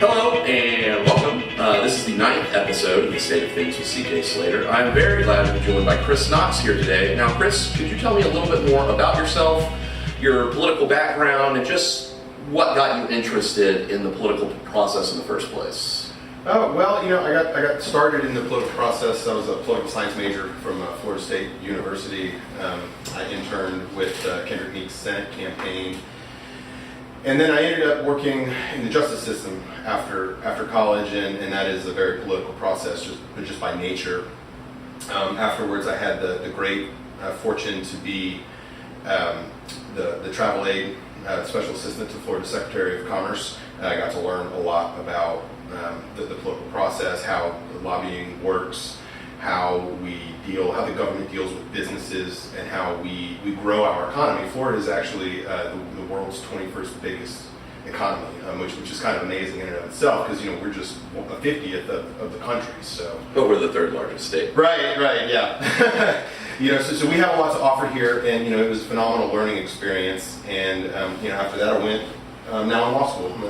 Hello and welcome. This is the 9th episode of The State of Things with CJ Slater. I'm very glad to be joined by Chris Knox here today. Now, Chris, could you tell me a little bit more about yourself, your political background, and just what got you interested in the political process in the first place? Well, I got started in the political process. I was a political science major from Florida State University. I interned with Kendrick Meek's Senate campaign. And then I ended up working in the justice system after college, and that is a very political process, just by nature. Afterwards, I had the great fortune to be the travel aid special assistant to Florida Secretary of Commerce. I got to learn a lot about the political process, how the lobbying works, how the government deals with businesses, and how we grow our economy. Florida is actually the world's 21st biggest economy, which is kind of amazing in and of itself, because we're just a 50th of the country. So, but we're the third largest state. Right, yeah. So we have a lot to offer here, and it was a phenomenal learning experience. And after that, I went. Now in law school. I'm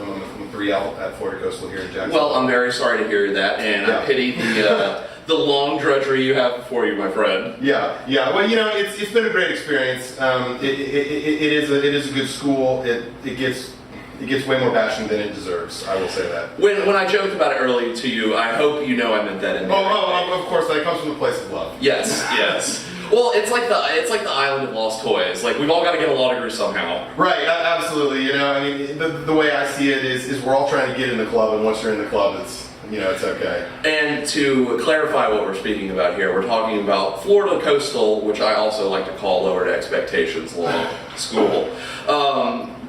a 3L at Florida Coastal here in Jacksonville. Well, I'm very sorry to hear that, and I pity the long drudgery you have before you, my friend. Yeah. Well, it's been a great experience. It is a good school. It gets way more bashing than it deserves. I will say that. When I joked about it earlier to you, I hope you know I meant that in there. Of course. That comes from a place of love. Yes. Well, it's like the island of lost toys. Like, we've all got to get a law degree somehow. Right, absolutely. The way I see it is we're all trying to get in the club, and once you're in the club, it's okay. And to clarify what we're speaking about here, we're talking about Florida Coastal, which I also like to call Lowered Expectations Law School.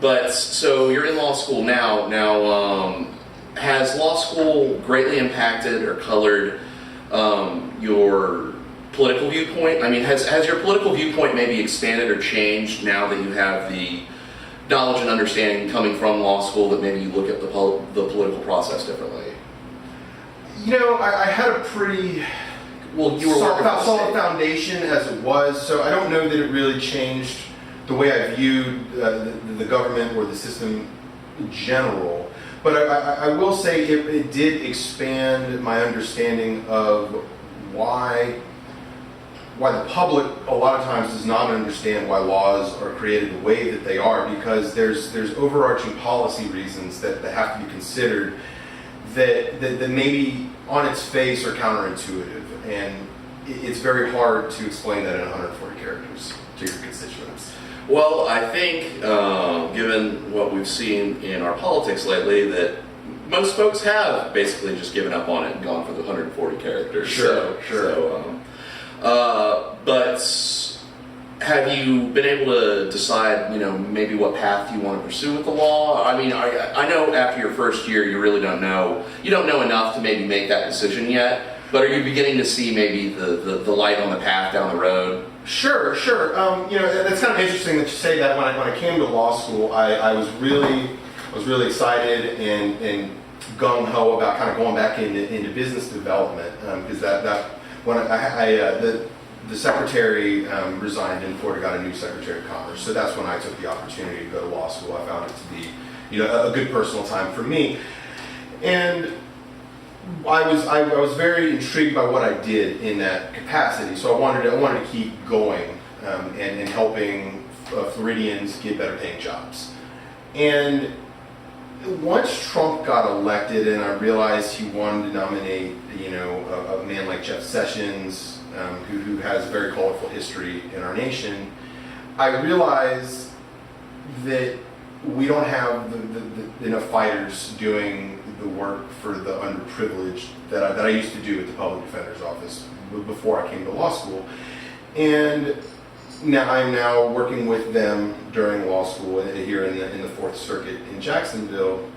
But so you're in law school now. Now, has law school greatly impacted or colored your political viewpoint? I mean, has your political viewpoint maybe expanded or changed now that you have the knowledge and understanding coming from law school, that maybe you look at the political process differently? I had a pretty solid foundation as it was, so I don't know that it really changed the way I viewed the government or the system in general. But I will say it did expand my understanding of why the public a lot of times does not understand why laws are created the way that they are, because there's overarching policy reasons that have to be considered that maybe on its face are counterintuitive, and it's very hard to explain that in 140 characters to your constituents. Well, I think given what we've seen in our politics lately, that most folks have basically just given up on it and gone for the 140 characters. Sure. But have you been able to decide, maybe what path you want to pursue with the law? I mean, I know after your first year, you really don't know. You don't know enough to maybe make that decision yet. But are you beginning to see maybe the light on the path down the road? Sure. That's kind of interesting that you say that. When I came to law school, I was really excited and gung ho about kind of going back into business development, because that when the secretary resigned and Florida got a new secretary of commerce. So that's when I took the opportunity to go to law school. I found it to be a good personal time for me, and I was very intrigued by what I did in that capacity. So I wanted to keep going and helping Floridians get better paying jobs. And once Trump got elected, and I realized he wanted to nominate a man like Jeff Sessions, who has a very colorful history in our nation, I realized that we don't have enough fighters doing the work for the underprivileged that I used to do at the public defender's office before I came to law school. And now I'm working with them during law school here in the Fourth Circuit in Jacksonville,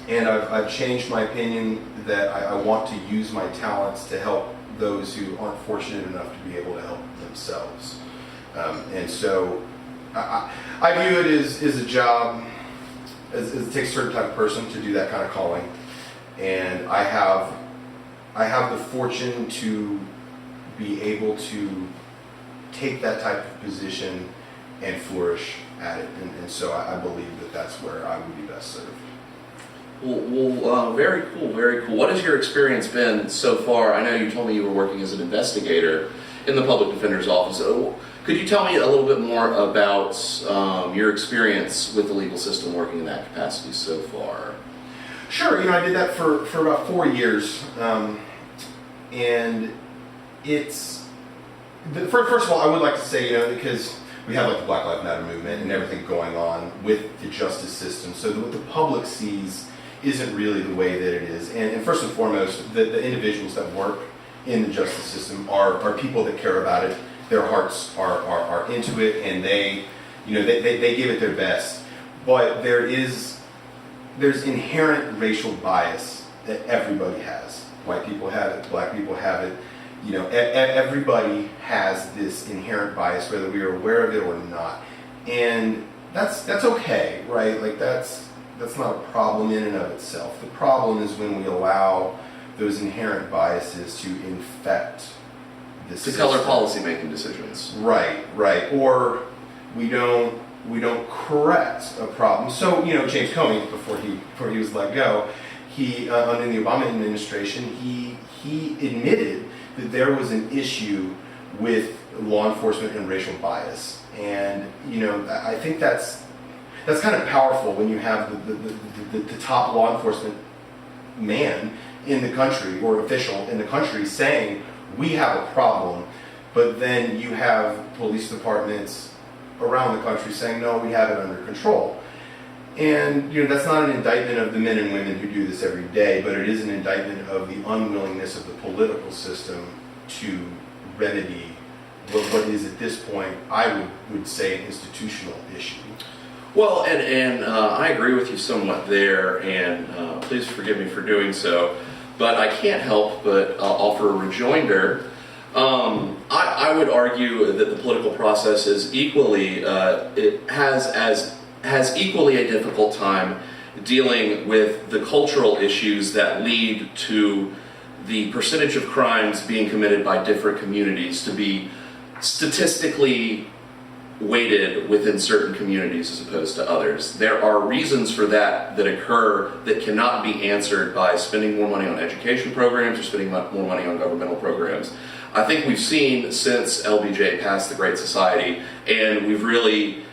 and I've changed my opinion that I want to use my talents to help those who aren't fortunate enough to be able to help themselves. And so I view it as a job, as it takes a certain type of person to do that kind of calling. And I have the fortune to be able to take that type of position and flourish at it. And so I believe that that's where I would be best served. Very cool, very cool. What has your experience been so far? I know you told me you were working as an investigator in the public defender's office. Could you tell me a little bit more about your experience with the legal system working in that capacity so far? Sure. I did that for about 4 years, and it's first of all, I would like to say, because we have like the Black Lives Matter movement and everything going on with the justice system, so what the public sees isn't really the way that it is. And first and foremost, the individuals that work in the justice system are people that care about it. Their hearts are into it, and they give it their best. But there's inherent racial bias that everybody has. White people have it, black people have it. Everybody has this inherent bias, whether we are aware of it or not. And that's okay, right? Like that's not a problem in and of itself. The problem is when we allow those inherent biases to infect the system. To color policy-making decisions. Right. Or we don't correct a problem. So, James Comey, before he was let go, he under the Obama administration, he admitted that there was an issue with law enforcement and racial bias. And, I think that's kind of powerful when you have the top law enforcement man in the country or official in the country saying we have a problem, but then you have police departments around the country saying no, we have it under control. And that's not an indictment of the men and women who do this every day, but it is an indictment of the unwillingness of the political system to remedy what is at this point, I would say, an institutional issue. Well, and I agree with you somewhat there, and please forgive me for doing so, but I can't help but offer a rejoinder. I would argue that the political process is equally, has equally a difficult time dealing with the cultural issues that lead to the percentage of crimes being committed by different communities to be statistically weighted within certain communities as opposed to others. There are reasons for that occur that cannot be answered by spending more money on education programs or spending more money on governmental programs. I think we've seen since LBJ passed the Great Society, and we've really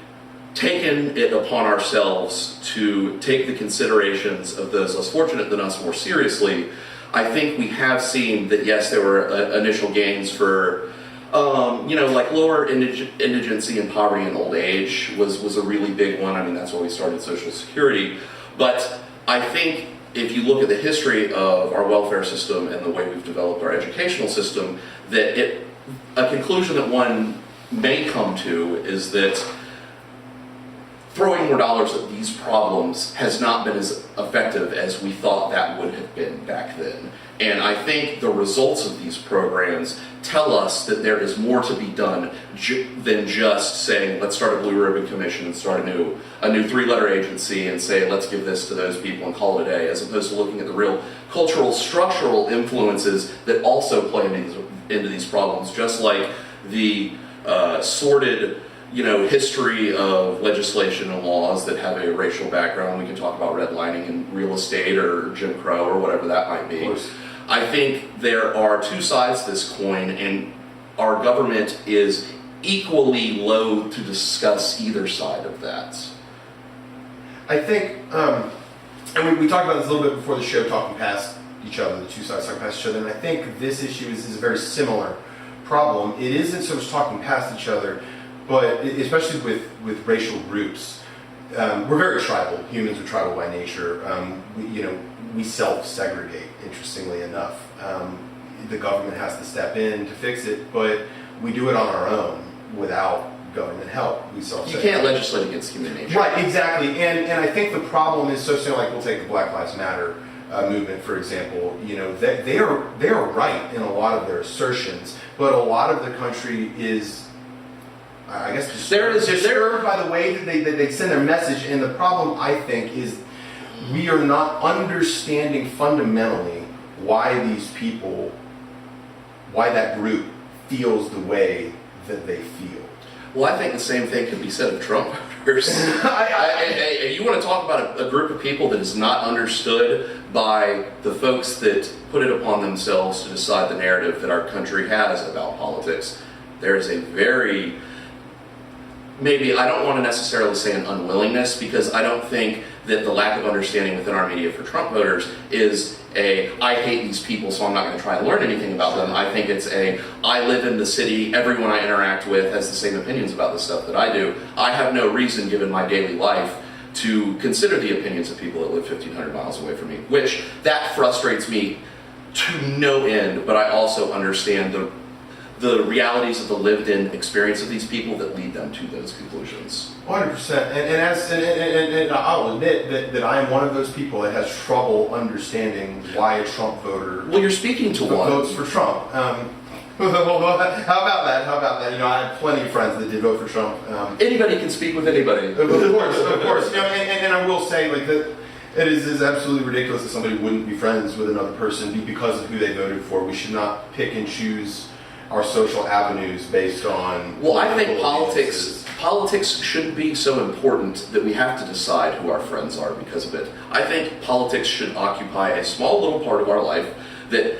taken it upon ourselves to take the considerations of those less fortunate than us more seriously. I think we have seen that, yes, there were initial gains for like lower indigency and poverty and old age was a really big one. I mean, that's why we started Social Security. But I think if you look at the history of our welfare system and the way we've developed our educational system, that a conclusion that one may come to is that throwing more dollars at these problems has not been as effective as we thought that would have been back then. And I think the results of these programs tell us that there is more to be done than just saying, let's start a blue ribbon commission and start a new 3-letter agency and say, let's give this to those people and call it a day, as opposed to looking at the real cultural, structural influences that also play into these problems, just like the sordid history of legislation and laws that have a racial background. We can talk about redlining in real estate or Jim Crow or whatever that might be. I think there are two sides to this coin, and our government is equally loath to discuss either side of that. I think, and we talked about this a little bit before the show, talking past each other, the two sides talking past each other, and I think this issue is a very similar problem. It isn't so much talking past each other, but especially with racial groups. We're very tribal. Humans are tribal by nature. We self-segregate, interestingly enough. The government has to step in to fix it, but we do it on our own without government help. We self-segregate. You can't legislate against human nature. Right, exactly. And I think the problem is like we'll take the Black Lives Matter movement, for example. They are right in a lot of their assertions, but a lot of the country is, I guess, disturbed by the way that they send their message. And the problem, I think, is we are not understanding fundamentally why that group feels the way that they feel. Well, I think the same thing could be said of Trump. You want to talk about a group of people that is not understood by the folks that put it upon themselves to decide the narrative that our country has about politics. There is a very, maybe, I don't want to necessarily say an unwillingness, because I don't think that the lack of understanding within our media for Trump voters is I hate these people, so I'm not going to try and learn anything about them. I think it's I live in the city, everyone I interact with has the same opinions about the stuff that I do. I have no reason, given my daily life, to consider the opinions of people that live 1,500 miles away from me, which that frustrates me to no end, but I also understand the realities of the lived-in experience of these people that lead them to those conclusions. 100%. And I'll admit that I am one of those people that has trouble understanding why a Trump voter Well, you're speaking to one. votes for Trump. How about that? I have plenty of friends that did vote for Trump. Anybody can speak with anybody. Of course. And I will say, that it is absolutely ridiculous that somebody wouldn't be friends with another person because of who they voted for. We should not pick and choose our social avenues based on. Well, I think politics shouldn't be so important that we have to decide who our friends are because of it. I think politics should occupy a small little part of our life that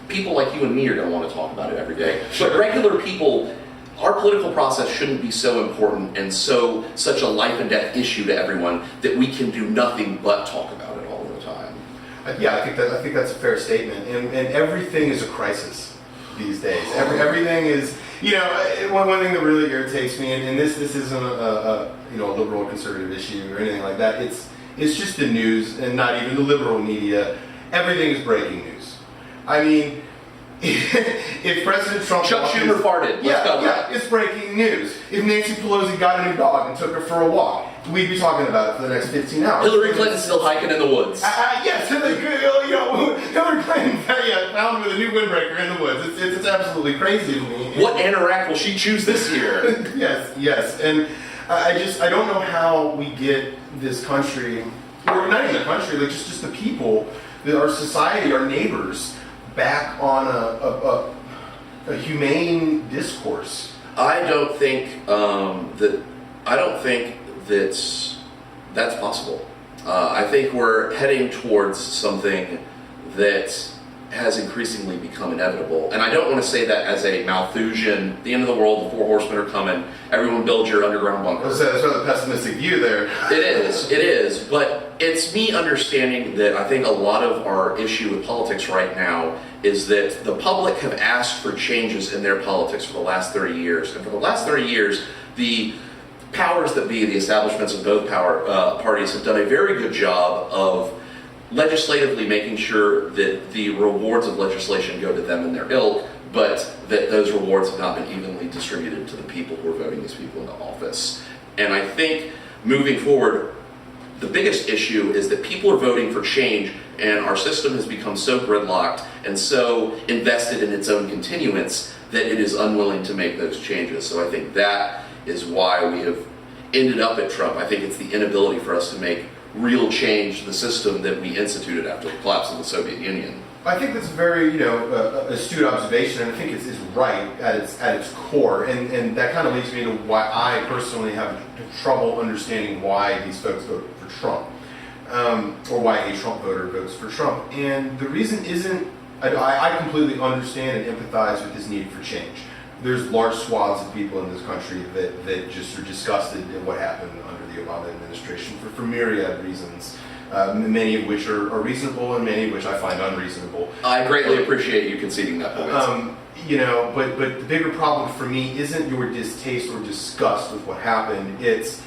people like you and me are going to want to talk about it every day. Sure. But regular people, our political process shouldn't be so important and such a life and death issue to everyone that we can do nothing but talk about it all the time. Yeah, I think that's a fair statement. And everything is a crisis these days. Everything is, one thing that really irritates me, and this isn't a liberal or conservative issue or anything like that. It's just the news, and not even the liberal media. Everything is breaking news. I mean, if President Trump... Chuck Schumer farted. It's breaking news. If Nancy Pelosi got a new dog and took her for a walk, we'd be talking about it for the next 15 hours. Hillary Clinton's still hiking in the woods. Yes, Hillary Clinton found with a new windbreaker in the woods. It's absolutely crazy to me. What anorak will she choose this year? Yes. And I don't know how we get this country, or not even the country, just the people, our society, our neighbors, back on a humane discourse. I don't think that's possible. I think we're heading towards something that has increasingly become inevitable. And I don't want to say that as a Malthusian, the end of the world, the four horsemen are coming, everyone build your underground bunker. That's rather pessimistic view there. It is. But it's me understanding that I think a lot of our issue with politics right now is that the public have asked for changes in their politics for the last 30 years. And for the last 30 years, the powers that be, the establishments of both parties, have done a very good job of legislatively making sure that the rewards of legislation go to them and their ilk, but that those rewards have not been evenly distributed to the people who are voting these people into office. And I think moving forward, the biggest issue is that people are voting for change, and our system has become so gridlocked and so invested in its own continuance that it is unwilling to make those changes. So I think that is why we have ended up at Trump. I think it's the inability for us to make real change to the system that we instituted after the collapse of the Soviet Union. I think that's a very astute observation, and I think it's right at its core, and that kind of leads me to why I personally have trouble understanding why these folks vote for Trump, or why a Trump voter votes for Trump. And the reason isn't, I completely understand and empathize with his need for change. There's large swaths of people in this country that just are disgusted at what happened under the Obama administration for myriad reasons, many of which are reasonable and many of which I find unreasonable. I greatly appreciate you conceding that point. But the bigger problem for me isn't your distaste or disgust with what happened. It's,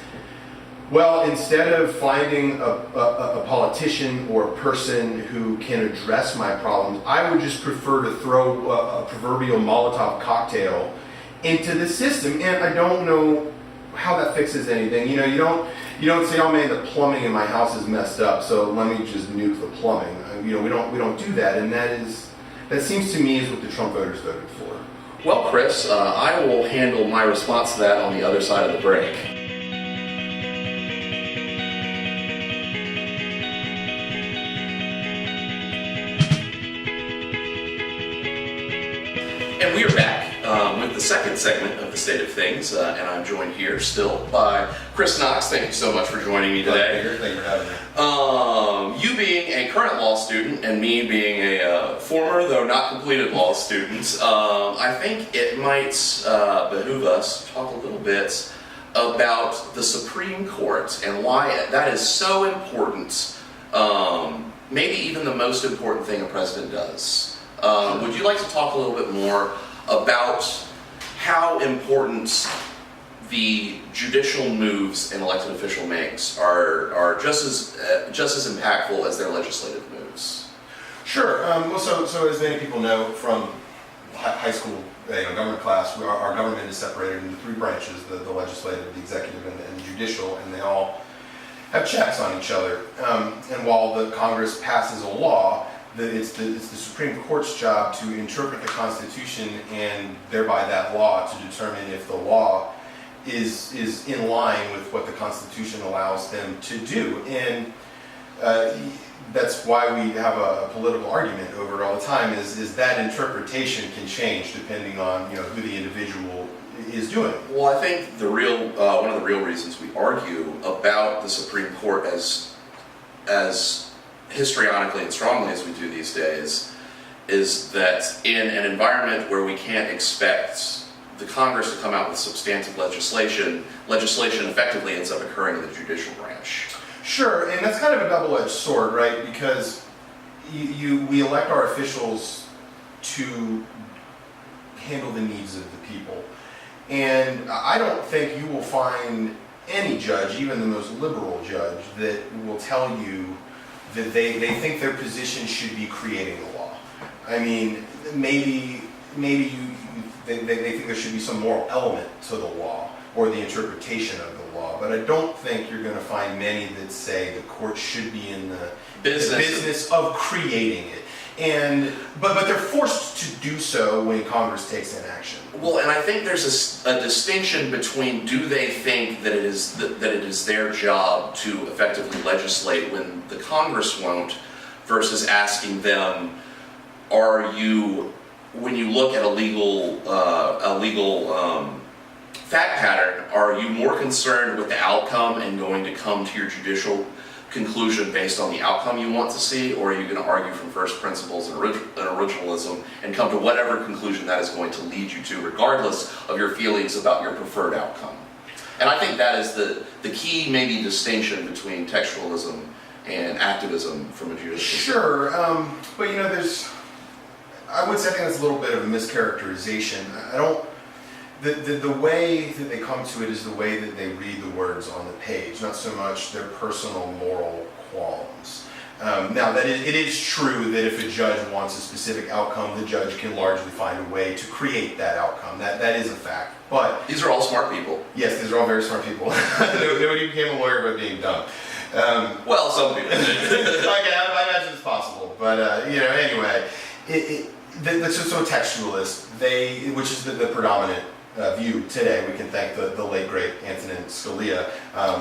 well, instead of finding a politician or a person who can address my problems, I would just prefer to throw a proverbial Molotov cocktail into the system, and I don't know how that fixes anything. You don't say, oh man, the plumbing in my house is messed up, so let me just nuke the plumbing. We don't do that, and that seems to me is what the Trump voters voted for. Well, Chris, I will handle my response to that on the other side of the break. And we are back with the second segment of the State of Things, and I'm joined here still by Chris Knox. Thank you so much for joining me today. Thank you for having me. You being a current law student and me being a former, though not completed law student, I think it might behoove us to talk a little bit about the Supreme Court and why that is so important, maybe even the most important thing a president does. Would you like to talk a little bit more about how important the judicial moves an elected official makes are just as impactful as their legislative moves? Sure. Well, so as many people know from high school government class, our government is separated into three branches: the legislative, the executive, and the judicial, and they all have checks on each other. And while the Congress passes a law, it's the Supreme Court's job to interpret the Constitution and thereby that law to determine if the law is in line with what the Constitution allows them to do. And that's why we have a political argument over it all the time, is that interpretation can change depending on who the individual is doing. Well, I think one of the real reasons we argue about the Supreme Court as histrionically and strongly as we do these days is that in an environment where we can't expect the Congress to come out with substantive legislation effectively ends up occurring in the judicial branch. Sure, and that's kind of a double-edged sword, right? Because we elect our officials to handle the needs of the people. And I don't think you will find any judge, even the most liberal judge, that will tell you that they think their position should be creating the law. I mean, maybe they think there should be some moral element to the law or the interpretation of the law, but I don't think you're going to find many that say the court should be in the business of creating it. But they're forced to do so when Congress takes an action. Well, and I think there's a distinction between do they think that it is their job to effectively legislate when the Congress won't, versus asking them, when you look at a legal fact pattern, are you more concerned with the outcome and going to come to your judicial conclusion based on the outcome you want to see, or are you going to argue from first principles and originalism and come to whatever conclusion that is going to lead you to, regardless of your feelings about your preferred outcome? And I think that is the key, maybe, distinction between textualism and activism from a judicial Sure, but I would say I think that's a little bit of a mischaracterization. The way that they come to it is the way that they read the words on the page, not so much their personal moral qualms. Now, it is true that if a judge wants a specific outcome, the judge can largely find a way to create that outcome. That is a fact. But these are all smart people. Yes, these are all very smart people. Nobody became a lawyer by being dumb. Well, some people did. I imagine it's possible. But anyway, so textualists, which is the predominant view today. We can thank the late great Antonin Scalia.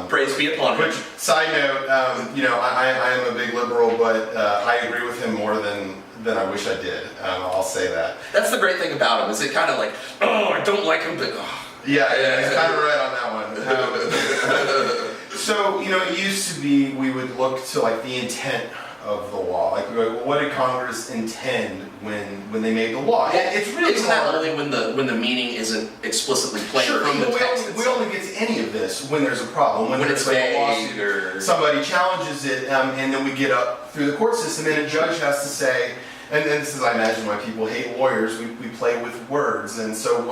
Praise be upon him. Which, side note, I am a big liberal, but I agree with him more than I wish I did. I'll say that. That's the great thing about him. Is it kind of like, I don't like him, but yeah, he's kind of right on that one. So it used to be we would look to the intent of the law. What did Congress intend when they made the law? It's really isn't that only when the meaning isn't explicitly plain from the text? We only get to any of this when there's a problem. When it's a lawsuit, or somebody challenges it, and then we get up through the court system, and a judge has to say, and this is, I imagine, why people hate lawyers. We play with words, and so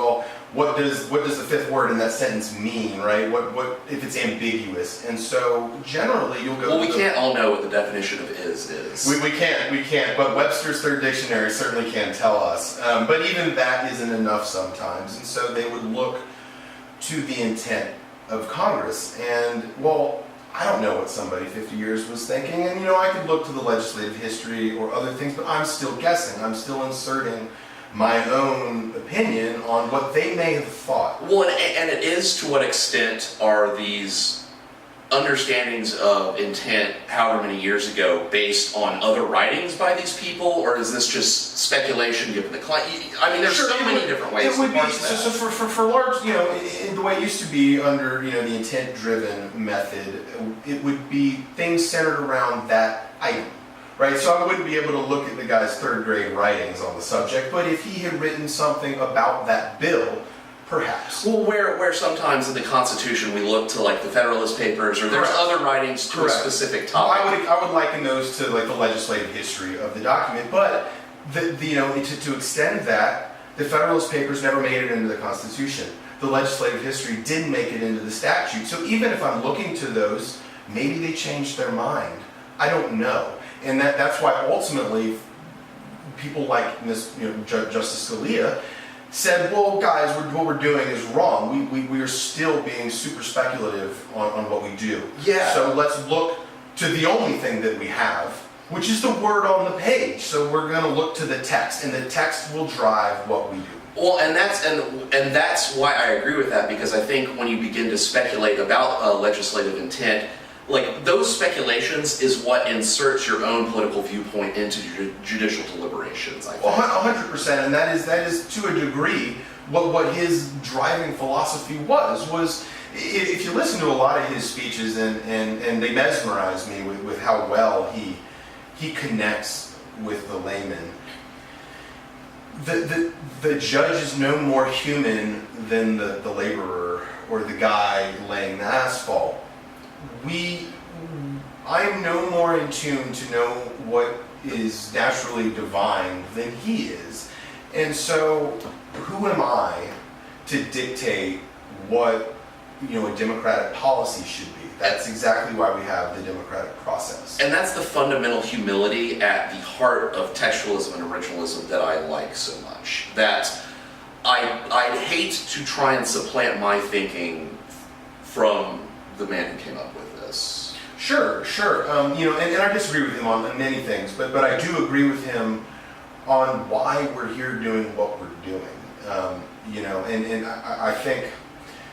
what does the fifth word in that sentence mean, right? What if it's ambiguous? And so generally you'll go. Well, we can't all know what the definition of is. We can't. But Webster's Third Dictionary certainly can tell us. But even that isn't enough sometimes, and so they would look to the intent of Congress. And I don't know what somebody 50 years was thinking, and I could look to the legislative history or other things, but I'm still guessing. I'm still inserting my own opinion on what they may have thought. Well, and it is, to what extent are these understandings of intent however many years ago based on other writings by these people, or is this just speculation given the client? I mean, there's so many different ways to parse that. So for large, the way it used to be under, the intent-driven method, it would be things centered around that item, right? So I wouldn't be able to look at the guy's third grade writings on the subject, but if he had written something about that bill, perhaps. Well, where sometimes in the Constitution we look to like the Federalist Papers, or there's other writings to a specific topic. I would liken those to like the legislative history of the document, but to extend that, the Federalist Papers never made it into the Constitution. The legislative history didn't make it into the statute. So even if I'm looking to those, maybe they changed their mind. I don't know, and that's why ultimately people like Justice Scalia said, well, guys, what we're doing is wrong. We are still being super speculative on what we do. Yeah. So let's look to the only thing that we have, which is the word on the page. So we're going to look to the text, and the text will drive what we do. Well, and that's why I agree with that, because I think when you begin to speculate about legislative intent, like those speculations is what inserts your own political viewpoint into judicial deliberations, I think. Well, 100%, and that is to a degree what his driving philosophy was. If you listen to a lot of his speeches, and they mesmerize me with how well he connects with the layman. The judge is no more human than the laborer or the guy laying the asphalt. I'm no more in tune to know what is naturally divine than he is. And so who am I to dictate what a democratic policy should be? That's exactly why we have the democratic process. And that's the fundamental humility at the heart of textualism and originalism that I like so much. That I'd hate to try and supplant my thinking from the man who came up with this. Sure. And I disagree with him on many things, but I do agree with him on why we're here doing what we're doing. And I think,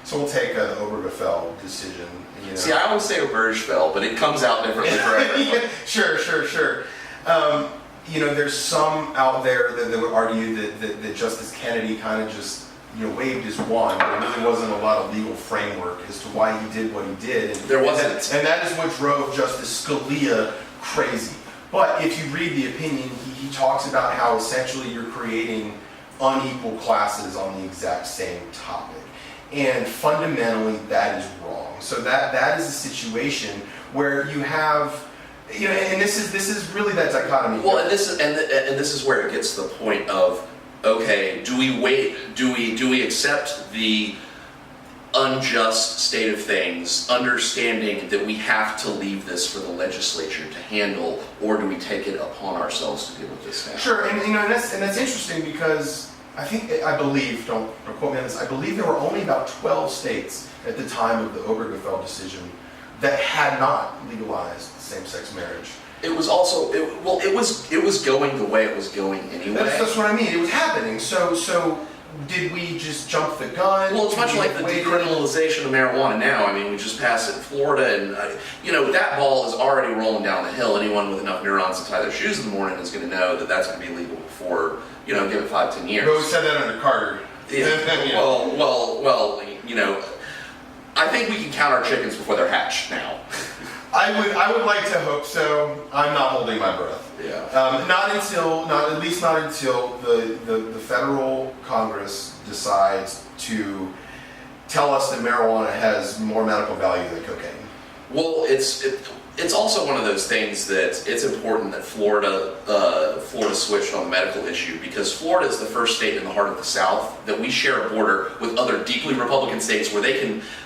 so we'll take the Obergefell decision. See, I always say Obergefell, but it comes out differently for everyone. Sure. There's some out there that would argue that Justice Kennedy kind of just waved his wand. There really wasn't a lot of legal framework as to why he did what he did. There wasn't. And that is what drove Justice Scalia crazy. But if you read the opinion, he talks about how essentially you're creating unequal classes on the exact same topic. And fundamentally, that is wrong. So that is a situation where you have, and this is really that dichotomy. Well, and this is where it gets to the point of, okay, do we accept the unjust state of things, understanding that we have to leave this for the legislature to handle, or do we take it upon ourselves to deal with this now? Sure, and that's interesting because I believe, don't quote me on this, I believe there were only about 12 states at the time of the Obergefell decision that had not legalized same-sex marriage. It was also, it was going the way it was going anyway. That's what I mean, it was happening, so did we just jump the gun? Well, it's much like the decriminalization of marijuana now. I mean, we just passed it in Florida, and that ball is already rolling down the hill. Anyone with enough neurons to tie their shoes in the morning is going to know that that's going to be legal before, give it 5-10 years. But we said that under Carter. Yeah. Well, I think we can count our chickens before they're hatched now. I would like to hope so. I'm not holding my breath. Yeah. At least not until the federal Congress decides to tell us that marijuana has more medical value than cocaine. Well, it's also one of those things that it's important that Florida switched on the medical issue, because Florida is the first state in the heart of the South that we share a border with other deeply Republican states where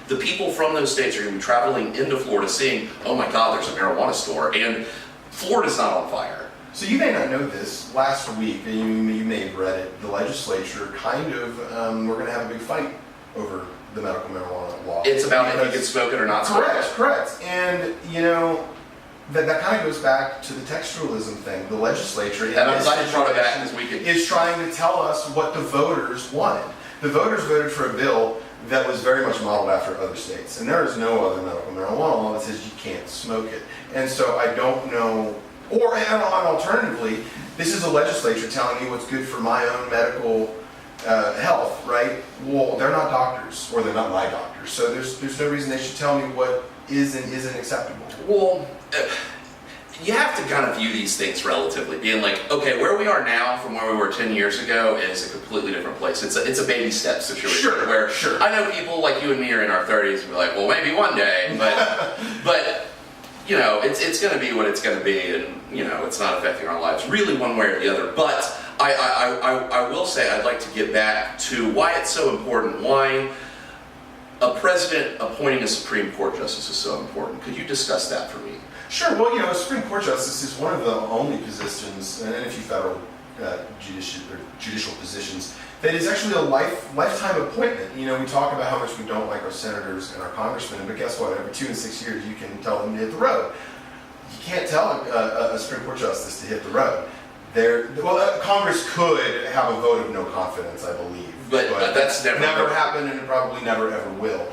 the people from those states are going to be traveling into Florida saying, oh my God, there's a marijuana store, and Florida's not on fire. So you may not know this, last week, and you may have read it, the legislature we're going to have a big fight over the medical marijuana law. It's about if you can smoke it or not smoke it. Correct. And, that kind of goes back to the textualism thing. The legislature and I'm glad you brought it back this weekend. Is trying to tell us what the voters wanted. The voters voted for a bill that was very much modeled after other states. And there is no other medical marijuana law that says you can't smoke it. And so I don't know, and alternatively, this is a legislature telling me what's good for my own medical health, right? Well, they're not doctors, or they're not my doctors, so there's no reason they should tell me what is and isn't acceptable. Well, you have to kind of view these things relatively, being like, okay, where we are now from where we were 10 years ago is a completely different place. It's a baby step situation. Sure. I know people like you and me are in our 30s and be like, well, maybe one day, but you know, it's going to be what it's going to be, and you know, it's not affecting our lives really one way or the other. But I will say I'd like to get back to why it's so important, why a president appointing a Supreme Court justice is so important. Could you discuss that for me? Sure. Well, you know, a Supreme Court justice is one of the only positions, and a few federal judicial positions, that is actually a lifetime appointment. You know, we talk about how much we don't like our senators and our congressmen, but guess what? Every 2 and 6 years, you can tell them to hit the road. You can't tell a Supreme Court justice to hit the road. Congress could have a vote of no confidence, I believe, but that's never happened, and it probably never ever will.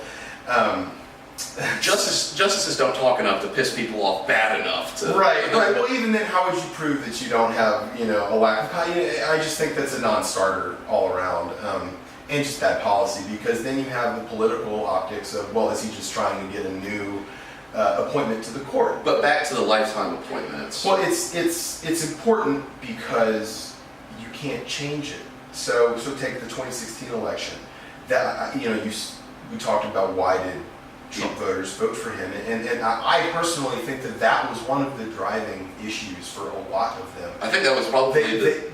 Justices don't talk enough to piss people off bad enough to... Right. Well, even then, how would you prove that you don't have, you know, a lack of... I just think that's a non-starter all around, and just bad policy, because then you have the political optics of, well, is he just trying to get a new appointment to the court? But back to the lifetime appointments. Well, it's important because you can't change it. So take the 2016 election. That, you know, we talked about why did Trump voters vote for him, and I personally think that was one of the driving issues for a lot of them. I think that was probably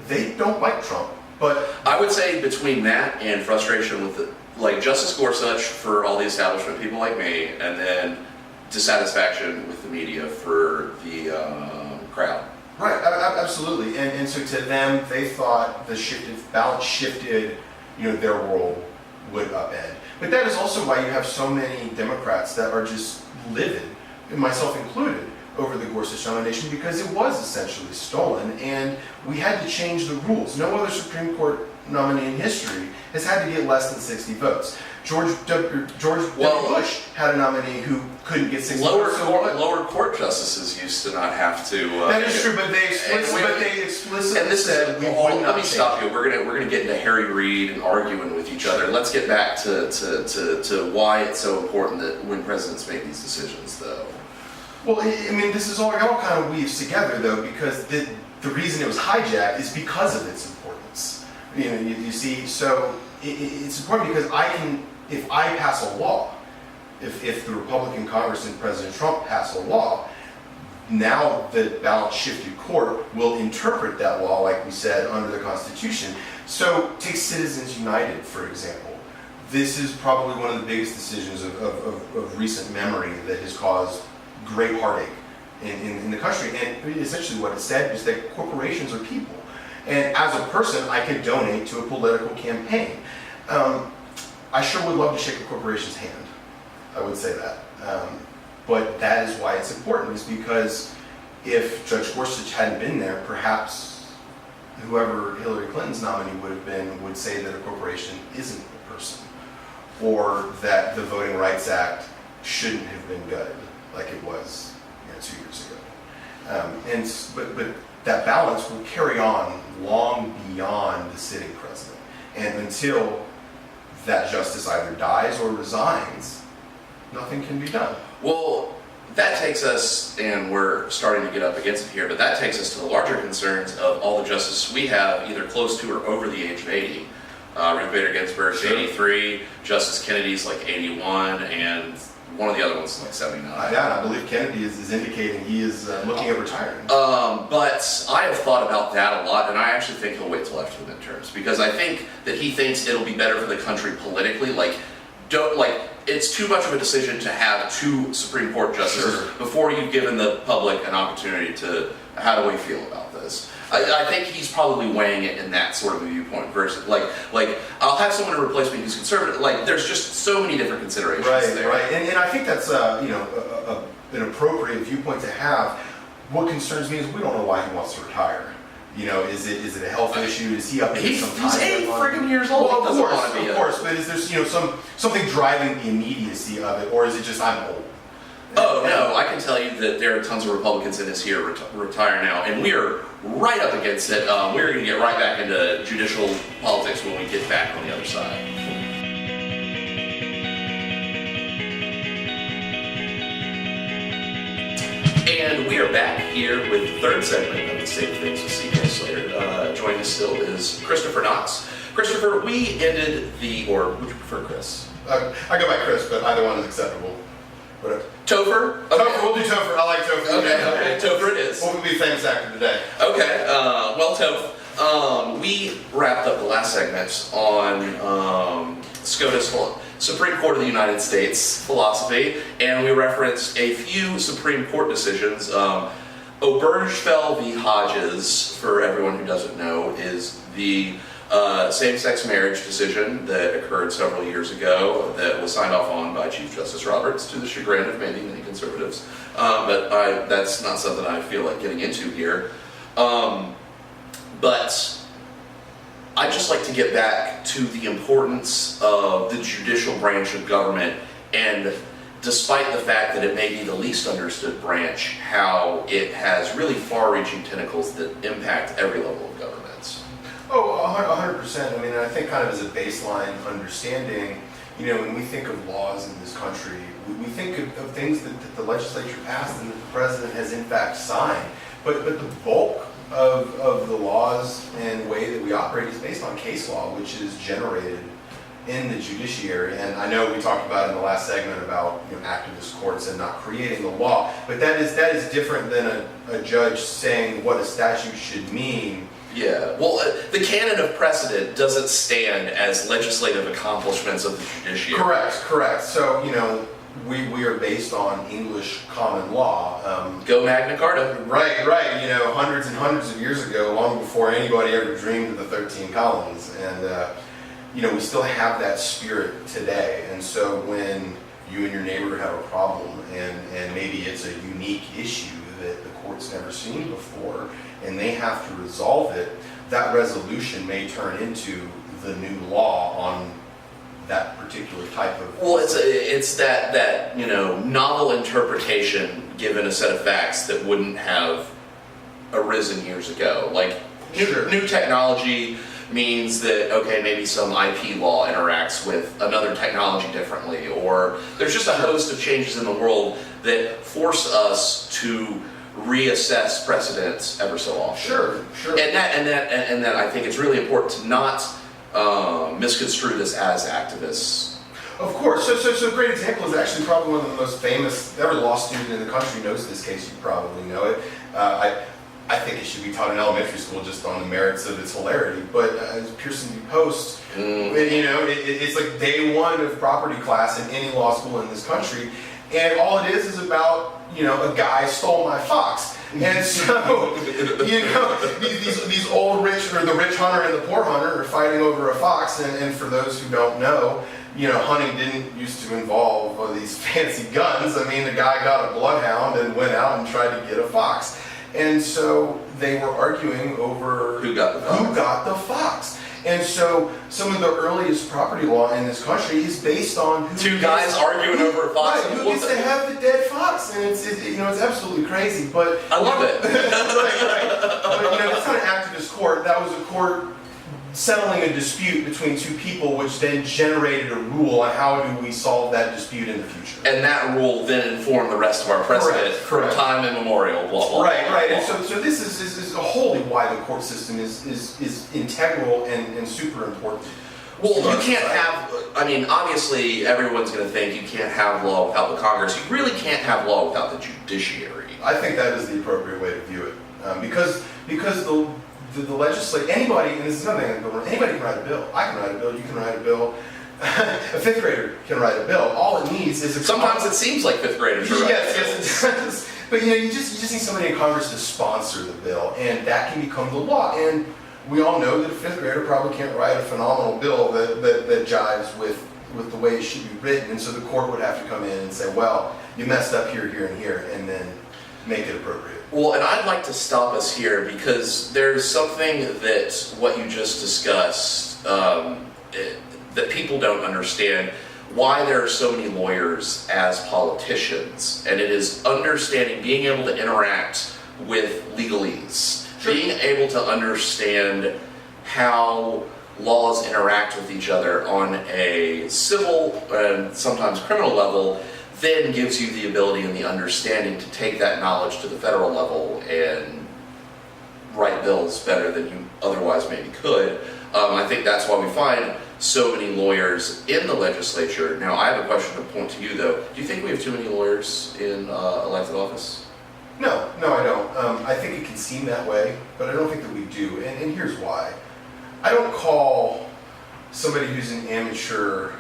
they don't like Trump, but I would say between that and frustration with like Justice Gorsuch for all the establishment people like me, and then dissatisfaction with the media for the crowd. Right, absolutely, and so to them, they thought the balance shifted, you know, their world would upend. But that is also why you have so many Democrats that are just livid, myself included, over the Gorsuch nomination, because it was essentially stolen, and we had to change the rules. No other Supreme Court nominee in history has had to get less than 60 votes. George W. Bush had a nominee who couldn't get 60 votes. Lower court justices used to not have to. That is true, but they explicitly said we would not. Let me stop you. We're gonna get into Harry Reid and arguing with each other. Let's get back to why it's so important that when presidents make these decisions, though. Well, I mean, this is all kind of weaves together, though, because the reason it was hijacked is because of its importance. You know, you see, so it's important because if I pass a law, if the Republican Congress and President Trump pass a law, now the balance shifted court will interpret that law, like we said, under the Constitution. So take Citizens United, for example. This is probably one of the biggest decisions of recent memory that has caused great heartache in the country. And essentially what it said is that corporations are people. And as a person, I could donate to a political campaign. I sure would love to shake a corporation's hand. I would say that. But that is why it's important, is because if Judge Gorsuch hadn't been there, perhaps whoever Hillary Clinton's nominee would have been would say that a corporation isn't a person, or that the Voting Rights Act shouldn't have been gutted like it was 2 years ago. But that balance will carry on long beyond the sitting president. And until that justice either dies or resigns, nothing can be done. Well, that takes us, and we're starting to get up against it here, but that takes us to the larger concerns of all the justices we have either close to or over the age of 80. Ruth Bader Ginsburg's 83, Justice Kennedy's like 81, and one of the other ones is like 79. Yeah, I believe Kennedy is indicating he is looking at retiring. But I have thought about that a lot, and I actually think he'll wait till after the midterms, because I think that he thinks it'll be better for the country politically. It's too much of a decision to have 2 Supreme Court justices before you've given the public an opportunity to, how do we feel about this? I think he's probably weighing it in that sort of a viewpoint versus like I'll have someone to replace me who's conservative. Like there's just so many different considerations there. Right, and I think that's an appropriate viewpoint to have. What concerns me is we don't know why he wants to retire. Is it a health issue? Is he up against some He's time 8 deadline? friggin' years old. Well, He doesn't want to be of course. But is there something driving the immediacy of it, or is it just I'm old? Oh, no, I can tell you that there are tons of Republicans in this here retire now, and we are right up against it. We're going to get right back into judicial politics when we get back on the other side. And we are back here with the third segment of the Same Things with CK Slater. Joining us still is Christopher Knox. Christopher, we ended or would you prefer Chris? I go by Chris, but either one is acceptable. Whatever. Topher? Okay. Topher, we'll do Topher. I like Topher. Okay, Topher it is. What would be a famous actor today? Okay, well, Toph, we wrapped up the last segment on SCOTUS Supreme Court of the United States philosophy, and we referenced a few Supreme Court decisions. Obergefell v. Hodges, for everyone who doesn't know, is the same-sex marriage decision that occurred several years ago that was signed off on by Chief Justice Roberts to the chagrin of many conservatives. But that's not something I feel like getting into here. But I'd just like to get back to the importance of the judicial branch of government, and despite the fact that it may be the least understood branch, how it has really far-reaching tentacles that impact every level of government. Oh, 100%. I mean, I think kind of as a baseline understanding, when we think of laws in this country, we think of things that the legislature passed and that the president has in fact signed. But the bulk of the laws and way that we operate is based on case law, which is generated in the judiciary. And I know we talked about in the last segment about activist courts and not creating the law, but that is different than a judge saying what a statute should mean. Yeah, well, the canon of precedent doesn't stand as legislative accomplishments of the judiciary. Correct. So, we are based on English common law. Go Magna Carta. Right. Hundreds and hundreds of years ago, long before anybody ever dreamed of the 13 colonies. And, we still have that spirit today. And so when you and your neighbor have a problem and maybe it's a unique issue that the court's never seen before, and they have to resolve it, that resolution may turn into the new law on that particular type of... Well, it's that novel interpretation given a set of facts that wouldn't have arisen years ago. Like, new technology means that, okay, maybe some IP law interacts with another technology differently, or there's just a host of changes in the world that force us to reassess precedents ever so often. Sure. And that I think it's really important to not misconstrue this as activists. Of course. So a great example is actually probably one of the most famous. Every law student in the country knows this case. You probably know it. I think it should be taught in elementary school just on the merits of its hilarity. But as Pearson v. Post, it's like day one of property class in any law school in this country, and all it is about a guy stole my fox. And so, these old rich, or the rich hunter and the poor hunter, are fighting over a fox. And for those who don't know, hunting didn't used to involve these fancy guns. I mean, the guy got a bloodhound and went out and tried to get a fox. And so they were arguing over who got the fox. And so some of the earliest property law in this country is based on two guys arguing over a fox. Right, who gets to have the dead fox, and it's absolutely crazy. But I love it. right. But that's not an activist court. That was a court settling a dispute between two people, which then generated a rule on how do we solve that dispute in the future. And that rule then informed the rest of our precedent from time immemorial. Blah blah. Right. Blah, And so this is wholly why the court system is integral and super important. Well, you can't have, obviously everyone's going to think you can't have law without the Congress. You really can't have law without the judiciary. I think that is the appropriate way to view it. Because the legislature, anybody, and this is another thing, anybody can write a bill. I can write a bill, you can write a bill. A fifth grader can write a bill. All it needs is a... Sometimes it seems like fifth graders are Yes, it does. But you just need somebody in Congress to sponsor the bill, and that can become the law. And we all know that a fifth grader probably can't write a phenomenal bill that jives with the way it should be written. And so the court would have to come in and say, well, you messed up here, here, and here, and then make it appropriate. Well, and I'd like to stop us here because there's something that what you just discussed that people don't understand. Why there are so many lawyers as politicians, and it is understanding, being able to interact with legalese, Sure. being able to understand how laws interact with each other on a civil and sometimes criminal level, then gives you the ability and the understanding to take that knowledge to the federal level and write bills better than you otherwise maybe could. I think that's why we find so many lawyers in the legislature. Now, I have a question to point to you, though. Do you think we have too many lawyers in elected office? No, I don't. I think it can seem that way, but I don't think that we do. And here's why. I don't call somebody who's an amateur,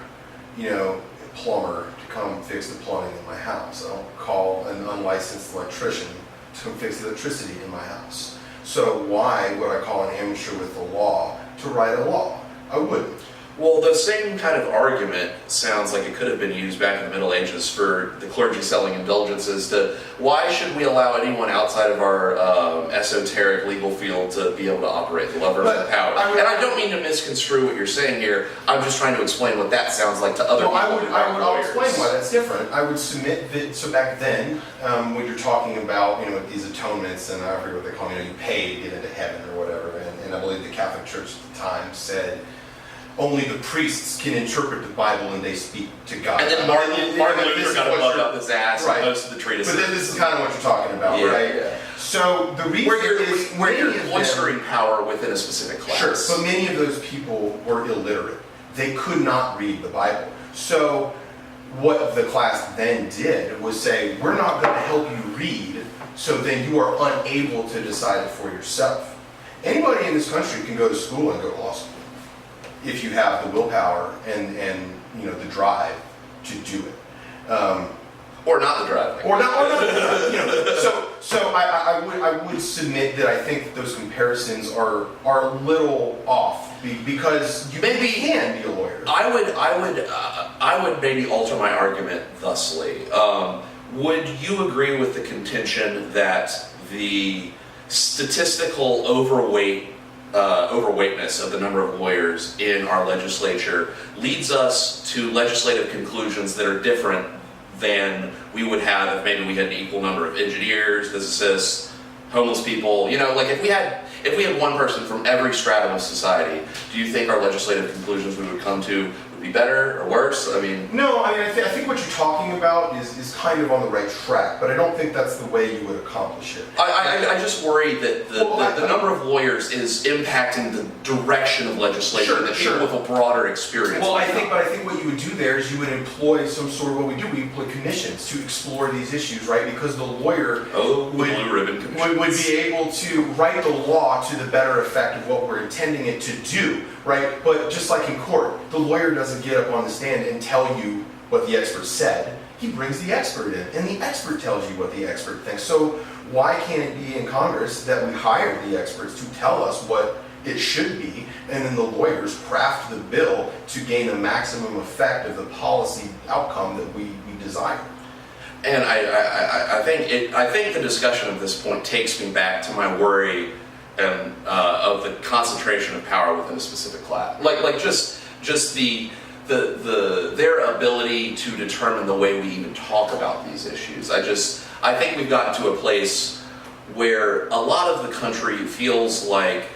plumber to come fix the plumbing in my house. I don't call an unlicensed electrician to come fix the electricity in my house. So why would I call an amateur with the law to write a law? I wouldn't. Well, the same kind of argument sounds like it could have been used back in the Middle Ages for the clergy selling indulgences to why should we allow anyone outside of our esoteric legal field to be able to operate the levers of power? And I don't mean to misconstrue what you're saying here. I'm just trying to explain what that sounds like to other people. I'll explain why that's different. I would submit that, so back then, when you're talking about, these atonements, and I forget what they call them, you pay to get into heaven or whatever, and I believe the Catholic Church at the time said, only the priests can interpret the Bible and they speak to God. And then Martin Luther got a bug up his ass in most of the treatises. But then this is kind of what you're talking about, right? Yeah. So the reason where you're cloistering power within a specific class. Sure, but many of those people were illiterate. They could not read the Bible. So what the class then did was say, we're not going to help you read, so then you are unable to decide it for yourself. Anybody in this country can go to school and go to law school, if you have the willpower and the drive to do it, or not the drive, or not the drive. So I would submit that I think that those comparisons are a little off because you maybe can be a lawyer. I would maybe alter my argument thusly. Would you agree with the contention that the statistical overweightness of the number of lawyers in our legislature leads us to legislative conclusions that are different than we would have if maybe we had an equal number of engineers, physicists, homeless people? Like if we had one person from every stratum of society, do you think our legislative conclusions we would come to would be better or worse? No, I think what you're talking about is kind of on the right track, but I don't think that's the way you would accomplish it. I just worry that the number of lawyers is impacting the direction of legislation that people with a broader experience. Well, I think what you would do there is you would employ some sort of, we employ commissions to explore these issues, right? Because the lawyer would be able to write the law to the better effect of what we're intending it to do, right? But just like in court, the lawyer doesn't get up on the stand and tell you what the expert said. He brings the expert in, and the expert tells you what the expert thinks. So why can't it be in Congress that we hire the experts to tell us what it should be, and then the lawyers craft the bill to gain the maximum effect of the policy outcome that we desire? And I think the discussion of this point takes me back to my worry and of the concentration of power within a specific class, like just their ability to determine the way we even talk about these issues. I think we've gotten to a place where a lot of the country feels like,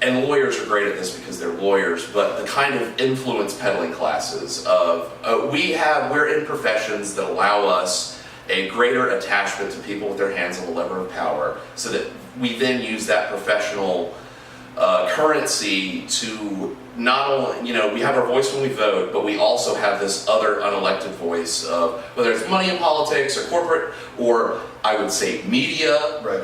and lawyers are great at this because they're lawyers, but the kind of influence peddling classes of we're in professions that allow us a greater attachment to people with their hands on the lever of power, so that we then use that professional currency to not only, we have our voice when we vote, but we also have this other unelected voice of whether it's money in politics or corporate, or I would say media, right.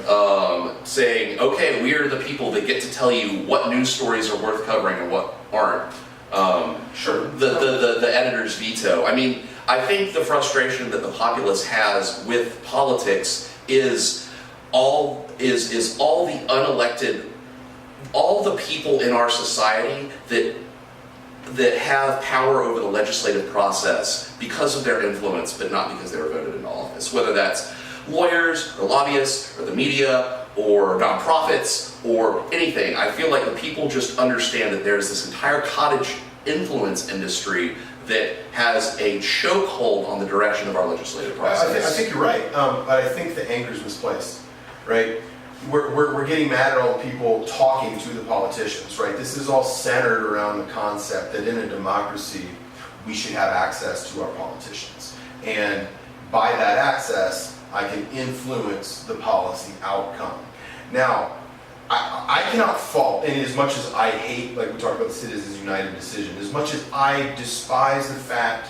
Saying, okay, we're the people that get to tell you what news stories are worth covering and what aren't. The editor's veto. I think the frustration that the populace has with politics is all the unelected, all the people in our society that have power over the legislative process because of their influence, but not because they were voted into office. Whether that's lawyers or lobbyists or the media or nonprofits or anything. I feel like the people just understand that there's this entire cottage influence industry that has a chokehold on the direction of our legislative process. I think you're right, but I think the anger is misplaced, right? We're getting mad at all the people talking to the politicians, right? This is all centered around the concept that in a democracy, we should have access to our politicians. And by that access, I can influence the policy outcome. Now, I cannot fault, and as much as I hate, like we talked about the Citizens United decision, as much as I despise the fact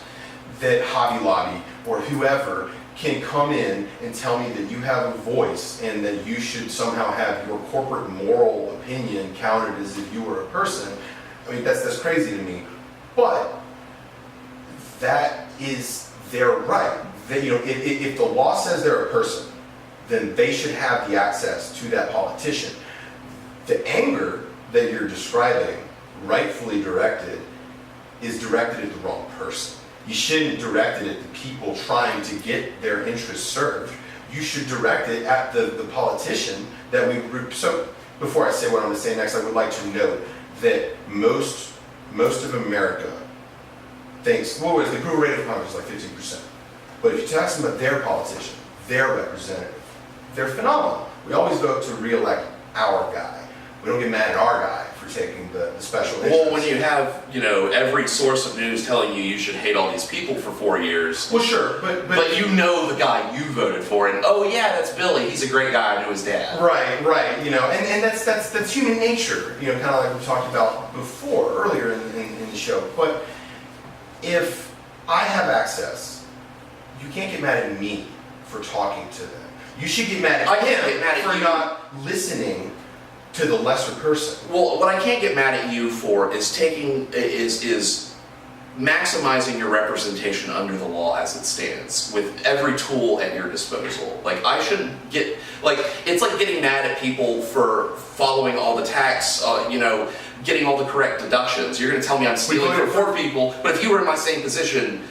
that Hobby Lobby or whoever can come in and tell me that you have a voice and that you should somehow have your corporate moral opinion counted as if you were a person, I mean, that's crazy to me. But that is their right. They, if the law says they're a person, then they should have the access to that politician. The anger that you're describing, rightfully directed, is directed at the wrong person. You shouldn't direct it at the people trying to get their interests served. You should direct it at the politician that we... So, before I say what I'm going to say next, I would like to note that most of America thinks, well, the approval rate of Congress is like 15%. But if you talk about their politician, their representative, they're phenomenal. We always vote to re-elect our guy. We don't get mad at our guy for taking the special interest. Well, when you have, every source of news telling you should hate all these people for 4 years. Well, sure, but you know the guy you voted for, and oh yeah, that's Billy. He's a great guy. I knew his dad. Right. And that's human nature. Kind of like we talked about before, earlier in the show. But if I have access, you can't get mad at me for talking to them. You should get mad at him for not listening to the lesser person. Well, what I can't get mad at you for is maximizing your representation under the law as it stands, with every tool at your disposal. Like, I shouldn't get, it's like getting mad at people for following all the tax, getting all the correct deductions. You're going to tell me I'm stealing from poor people, but if you were in my same position,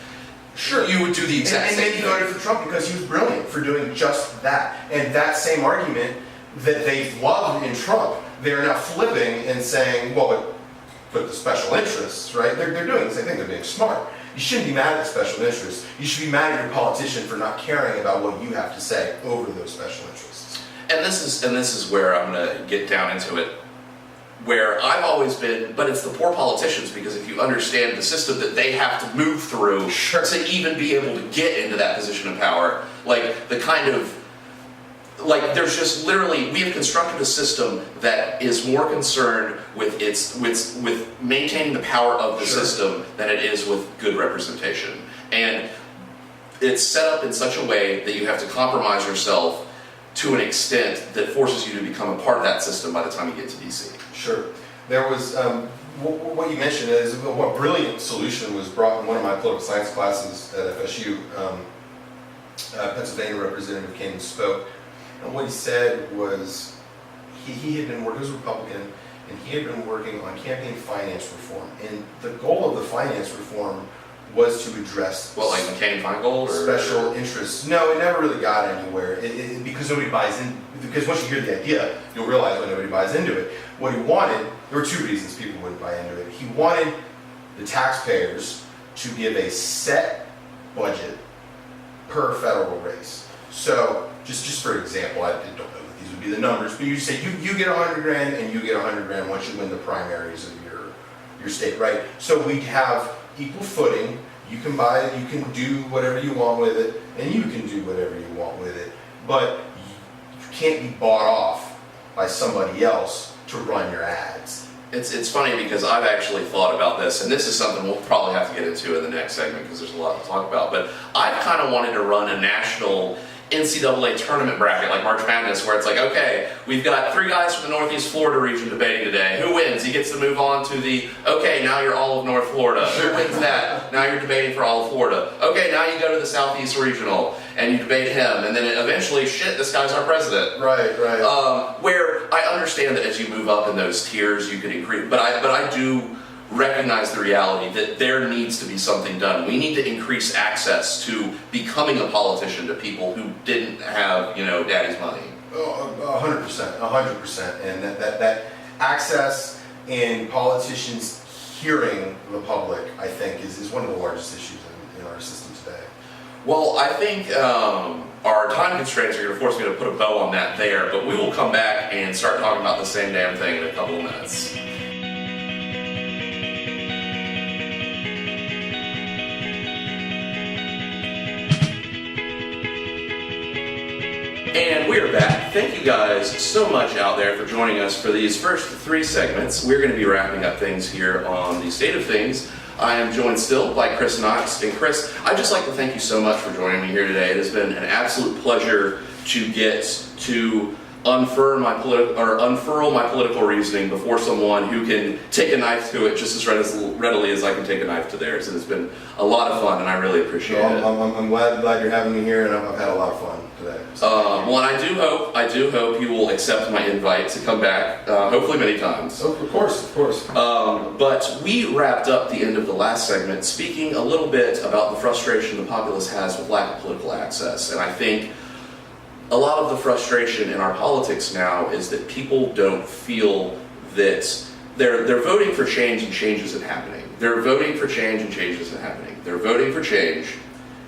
sure, you would do the exact same thing. And maybe voted for Trump because he was brilliant for doing just that. And that same argument that they loved in Trump, they're now flipping and saying, well, but the special interests, right? They're doing the same thing. They're being smart. You shouldn't be mad at the special interests. You should be mad at your politician for not caring about what you have to say over those special interests. And this is where I'm going to get down into it, where I've always been, but it's the poor politicians, because if you understand the system that they have to move through to even be able to get into that position of power, there's just literally, we have constructed a system that is more concerned with with maintaining the power of the system than it is with good representation. And it's set up in such a way that you have to compromise yourself to an extent that forces you to become a part of that system by the time you get to DC. Sure. There was, what you mentioned is, what brilliant solution was brought in one of my political science classes at FSU. Pennsylvania representative came and spoke. And what he said was, he had been working, he was a Republican, and he had been working on campaign finance reform. And the goal of the finance reform was to address... Well, like McCain-Feingold? Special interests. No, it never really got anywhere. Because nobody buys in. Because once you hear the idea, you'll realize why nobody buys into it. What he wanted, there were two reasons people wouldn't buy into it. He wanted the taxpayers to give a set budget per federal race. So, just for example, I don't know that these would be the numbers, but you say you get $100,000 and you get $100,000 once you win the primaries of your state, right? So we'd have equal footing. You can buy it, you can do whatever you want with it, and you can do whatever you want with it. But you can't be bought off by somebody else to run your ads. It's funny because I've actually thought about this, and this is something we'll probably have to get into in the next segment because there's a lot to talk about, but I've kind of wanted to run a national NCAA tournament bracket like March Madness, where it's like, okay, we've got 3 guys from the Northeast Florida region debating today. Who wins? He gets to move on to the, okay, now you're all of North Florida. Who wins that? Now you're debating for all of Florida. Okay, now you go to the Southeast Regional and you debate him, and then eventually, shit, this guy's our president. Right. Where I understand that as you move up in those tiers, you can increase, but I do recognize the reality that there needs to be something done. We need to increase access to becoming a politician to people who didn't have, daddy's money. 100%, and that access and politicians hearing the public, I think, is one of the largest issues in our system today. Well, I think our time constraints are going to force me to put a bow on that there, but we will come back and start talking about the same damn thing in a couple of minutes. And we're back. Thank you guys so much out there for joining us for these first 3 segments. We're going to be wrapping up things here on the State of Things. I am joined still by Chris Knox. And Chris, I'd just like to thank you so much for joining me here today. It has been an absolute pleasure to get to unfurl my political reasoning before someone who can take a knife to it just as readily as I can take a knife to theirs. And it's been a lot of fun, and I really appreciate it. I'm glad you're having me here, and I've had a lot of fun today. Well, and I do hope you will accept my invite to come back, hopefully many times. Oh, of course. But we wrapped up the end of the last segment speaking a little bit about the frustration the populace has with lack of political access, and I think a lot of the frustration in our politics now is that people don't feel that they're voting for change and change isn't happening. They're voting for change and change isn't happening. They're voting for change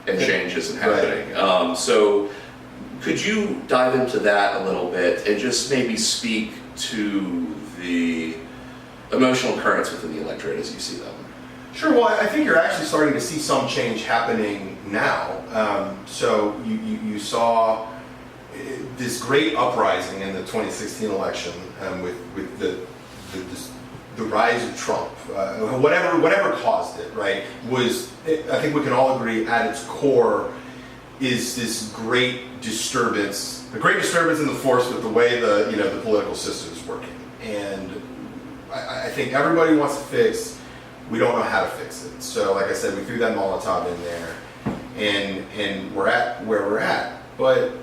and change isn't happening. Right. So could you dive into that a little bit and just maybe speak to the emotional currents within the electorate as you see them? Sure. Well, I think you're actually starting to see some change happening now. So you saw this great uprising in the 2016 election with the rise of Trump, whatever caused it, right? I think we can all agree at its core is this great disturbance in the force with the way the political system is working, and I think everybody wants to fix. We don't know how to fix it. So, like I said, we threw that Molotov in there, and we're at where we're at, but.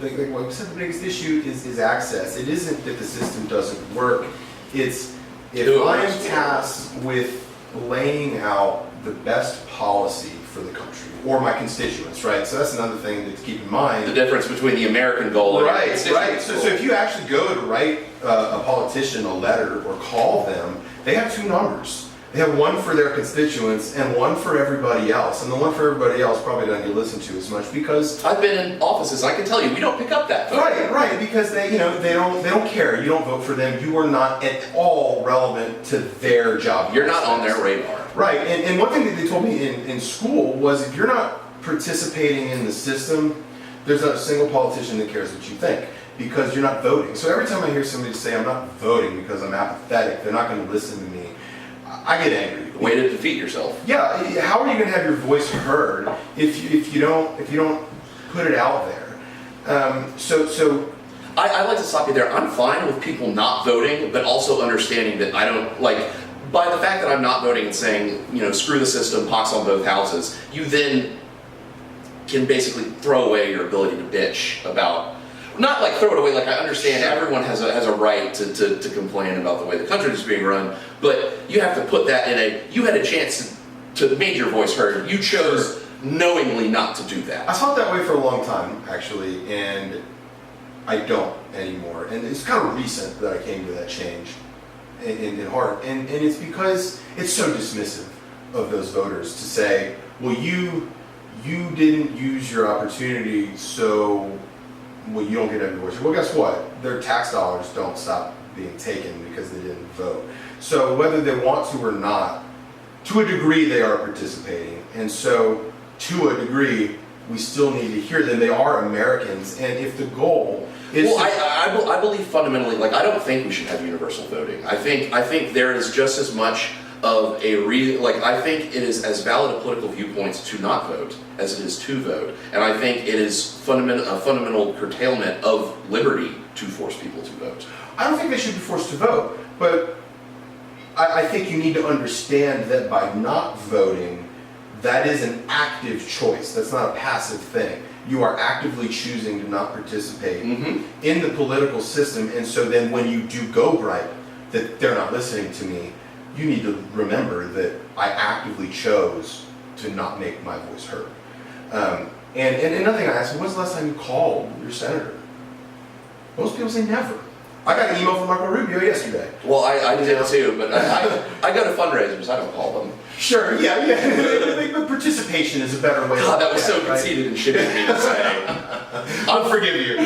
Like we said, the biggest issue is access. It isn't that the system doesn't work. It's if I'm tasked with laying out the best policy for the country or my constituents, right? So that's another thing to keep in mind. The difference between the American goal and right. So if you actually go to write a politician a letter or call them, they have 2 numbers. They have one for their constituents and one for everybody else. And the one for everybody else probably doesn't get listened to as much because I've been in offices. I can tell you, we don't pick up that vote. Right. Because they don't care. You don't vote for them. You are not at all relevant to their job. You're not on their radar. Right. And one thing that they told me in school was if you're not participating in the system, there's not a single politician that cares what you think because you're not voting. So every time I hear somebody say I'm not voting because I'm apathetic, they're not going to listen to me. I get angry. Way to defeat yourself. Yeah, how are you going to have your voice heard if you don't put it out there? So I'd like to stop you there. I'm fine with people not voting, but also understanding that I don't by the fact that I'm not voting and saying screw the system, pox on both houses. You then can basically throw away your ability to bitch about. Not throw it away, I understand everyone has a right to complain about the way the country is being run, but you have to put that you had a chance to make your voice heard. You chose knowingly not to do that. I felt that way for a long time, actually, and I don't anymore. And it's kind of recent that I came to that change in heart. And it's because it's so dismissive of those voters to say, well, you didn't use your opportunity, so you don't get every voice. Well, guess what? Their tax dollars don't stop being taken because they didn't vote. So whether they want to or not, to a degree they are participating. And so to a degree, we still need to hear them. They are Americans. And if the goal is... Well, I believe fundamentally, I don't think we should have universal voting. I think there is just as much of I think it is as valid a political viewpoint to not vote as it is to vote, and I think it is a fundamental curtailment of liberty to force people to vote. I don't think they should be forced to vote, but I think you need to understand that by not voting, that is an active choice. That's not a passive thing. You are actively choosing to not participate in the political system, and so then when you do go gripe that they're not listening to me, you need to remember that I actively chose to not make my voice heard. And another thing I asked, when's the last time you called your senator? Most people say never. I got an email from Marco Rubio yesterday. Well, I did too, but I go to fundraisers. I don't call them. Sure, yeah. But participation is a better way. God, that was so right? conceited and shitty of me to say. I'll forgive you.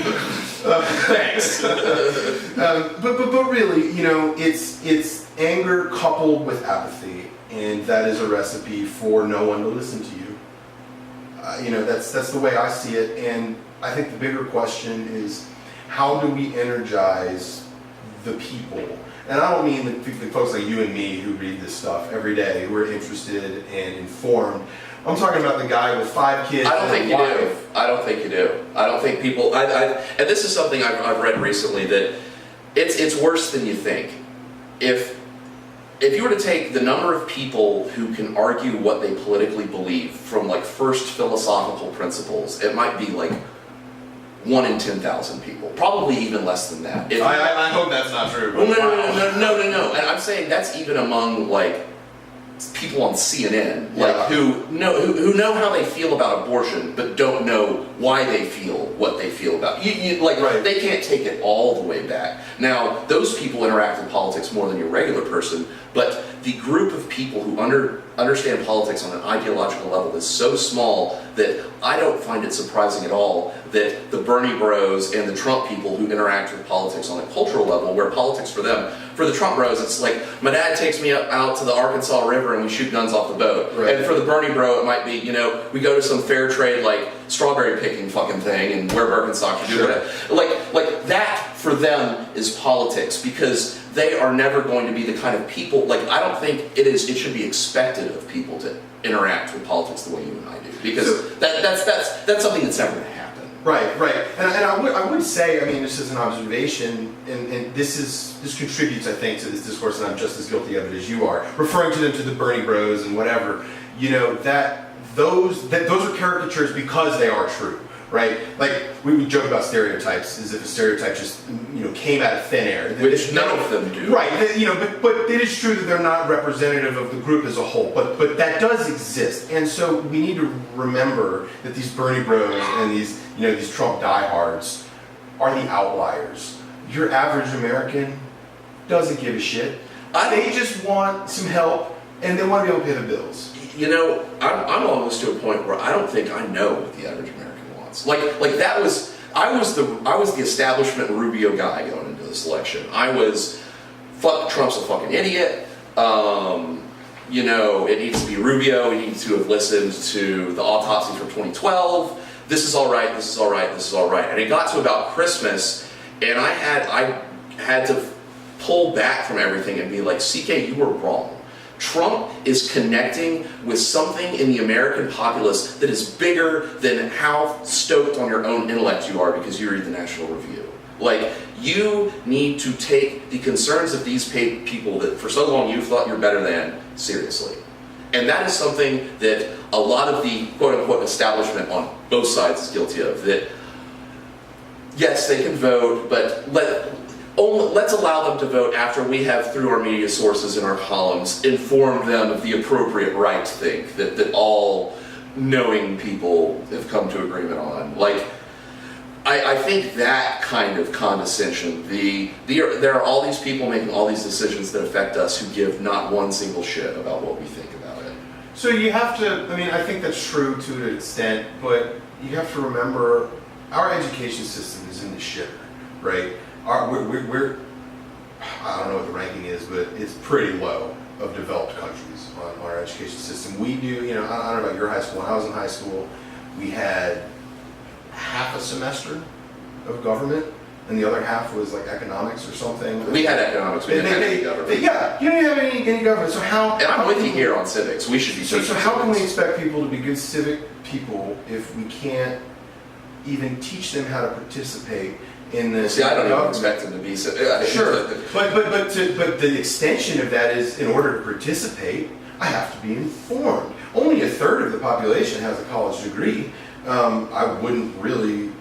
Thanks. But really, it's anger coupled with apathy, and that is a recipe for no one to listen to you. That's the way I see it, and I think the bigger question is, how do we energize the people? And I don't mean the folks like you and me who read this stuff every day, who are interested and informed. I'm talking about the guy with 5 kids. I don't think you do. I don't think people. And this is something I've read recently, that it's worse than you think. If you were to take the number of people who can argue what they politically believe from like first philosophical principles, it might be like 1 in 10,000 people, probably even less than that. I hope that's not true. Well, no. And I'm saying that's even among like people on CNN, like who know how they feel about abortion, but don't know why they feel what they feel about. Right. They can't take it all the way back. Now, those people interact in politics more than your regular person, but the group of people who understand politics on an ideological level is so small that I don't find it surprising at all that the Bernie bros and the Trump people who interact with politics on a cultural level, where politics for them, for the Trump bros, it's like, my dad takes me out to the Arkansas River and we shoot guns off the boat. Right. And for the Bernie bro, it might be, we go to some fair trade, like, strawberry picking fucking thing and wear Birkenstocks and do whatever. Like that for them is politics, because they are never going to be the kind of people, like, I don't think it should be expected of people to interact with politics the way you and I do, because that's something that's never going to happen. Right. And I would say, this is an observation, and this contributes, I think, to this discourse, and I'm just as guilty of it as you are, referring to them to the Bernie bros and whatever, that those are caricatures because they are true, right? Like, we would joke about stereotypes as if a stereotype just, came out of thin air. Which none of them do. Right, but it is true that they're not representative of the group as a whole, but that does exist. And so we need to remember that these Bernie bros and these Trump diehards are the outliers. Your average American doesn't give a shit. They just want some help, and they want to be able to pay the bills. I'm almost to a point where I don't think I know what the average American wants. Like that was, I was the establishment Rubio guy going into this election. I was, fuck, Trump's a fucking idiot. It needs to be Rubio. He needs to have listened to the autopsy from 2012. This is all right. This is all right. This is all right. And it got to about Christmas, and I had to pull back from everything and be like, CK, you were wrong. Trump is connecting with something in the American populace that is bigger than how stoked on your own intellect you are because you read the National Review. Like, you need to take the concerns of these people that for so long you've thought you're better than seriously. And that is something that a lot of the quote-unquote establishment on both sides is guilty of. That, yes, they can vote, but let's allow them to vote after we have, through our media sources and our columns, informed them of the appropriate right to think that all knowing people have come to agreement on. Like, I think that kind of condescension, there are all these people making all these decisions that affect us who give not one single shit about what we think about it. So you have to, I think that's true to an extent, but you have to remember our education system is in the shitter, right? We're I don't know what the ranking is, but it's pretty low of developed countries on our education system. We do, I don't know about your high school. When I was in high school, we had half a semester of government, and the other half was like economics or something. We had economics, we didn't have any government. Yeah, you didn't have any government. So how? And I'm with you here on civics. We should be teaching So how can we civics. expect people to be good civic people if we can't even teach them how to participate in this? See, I don't even expect them to be Sure, but the extension of that is, in order to participate, I have to be informed. Only a third of the population has a college degree. I wouldn't really